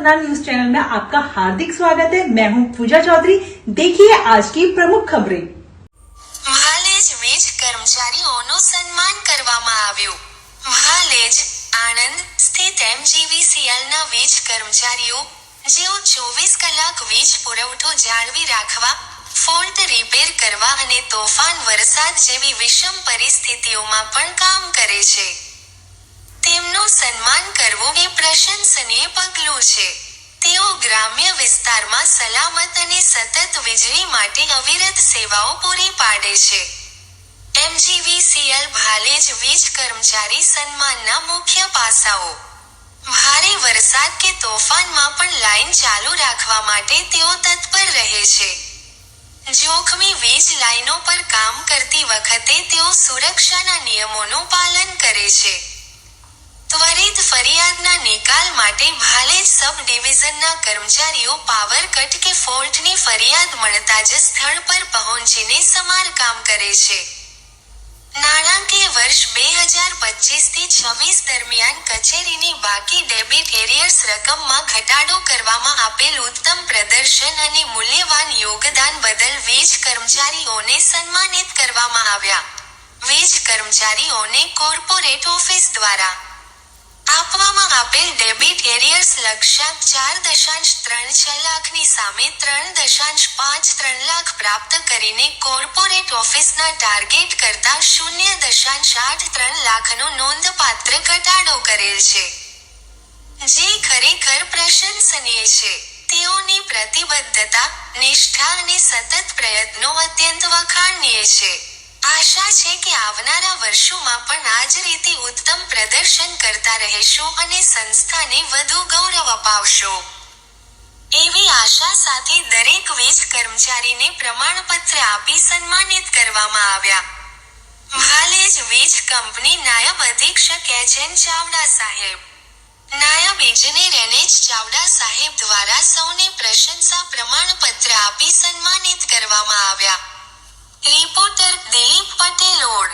अनुसंधान news channel में आपका हार्दिक स्वागत है। मैं हूं पूजा चौधरी। देखिए आज की प्रमुख खबरें। મહાલેજ વીજ કર્મચારીઓનું સન્માન કરવામાં આવ્યું। મહાલેજ આણંદ સ્થિત MGVCLના વીજ કર્મચારીઓ જેઓ 24 કલાક વીજ પુરવઠો જાળવી રાખવા, ફોલ્ટ રિપેર કરવા અને તોફાન વરસાદ જેવી વિષમ પરિસ્થિતિઓમાં પણ કામ કરે છે, તેમનું સન્માન કરવું એ પ્રશંસનીય પગલું છે। તેઓ ગ્રામ્ય વિસ્તારમાં સલામત અને સતત વીજળી માટે અવિરત સેવાઓ પૂરી પાડે છે। MGVCL ભાલેજ વીજ કર્મચારી સન્માનના મુખ્ય પાસાઓ। ભારે વરસાદ કે તોફાનમાં પણ લાઇન ચાલુ રાખવા માટે તેઓ તત્પર રહે છે। જોખમી વીજ લાઇનો પર કામ કરતી વખતે તેઓ સુરક્ષાના નિયમોનું પાલન કરે છે। ત્વરિત ફરિયાદના નિકાલ માટે ભાલેજ સબ ડિવિઝનના કર્મચારીઓ પાવર કટ કે ફોલ્ટની ફરિયાદ મળતા જ સ્થળ પર પહોંચીને સમારકામ કરે છે। નાણાકીય વર્ષ 2025થી 26 દરમિયાન કચેરીની બાકી ડેબિટ એરિયર્સ રકમમાં ઘટાડો કરવામાં આપેલ ઉત્તમ પ્રદર્શન અને મૂલ્યવાન યોગદાન બદલ વીજ કર્મચારીઓને સન્માનિત કરવામાં આવ્યા। વીજ કર્મચારીઓને કોર્પોરેટ ઓફિસ દ્વારા આપવામાં આપેલ ડેબિટ એરિયર્સ લક્ષ્યાંક 4.36 લાખની સામે 3.53 લાખ પ્રાપ્ત કરીને કોર્પોરેટ ઓફિસના ટાર્ગેટ કરતાં 0.83 લાખનો નોંધપાત્ર ઘટાડો કરેલ છે, જે ખરેખર પ્રશંસનીય છે। તેઓની પ્રતિબદ્ધતા, નિષ્ઠા અને સતત પ્રયત્નો અત્યંત વખાણનીય છે। આશા છે કે આવનારા વર્ષોમાં પણ આ જ રીતે ઉત્તમ પ્રદર્શન કરતા રહેશો અને સંસ્થાને વધુ ગૌરવ અપાવશો, એવી આશા સાથે દરેક વીજ કર્મચારીને પ્રમાણપત્ર આપી સન્માનિત કરવામાં આવ્યા। ભાલેજ વીજ કંપની નાયબ અધિક્ષક HN ચાવડા સાહેબ, નાયબ ઇજનેર NH ચાવડા સાહેબ દ્વારા સૌને પ્રશંસા પ્રમાણપત્ર આપી સન્માનિત કરવામાં આવ્યા। Reporter Dilip Patel odd.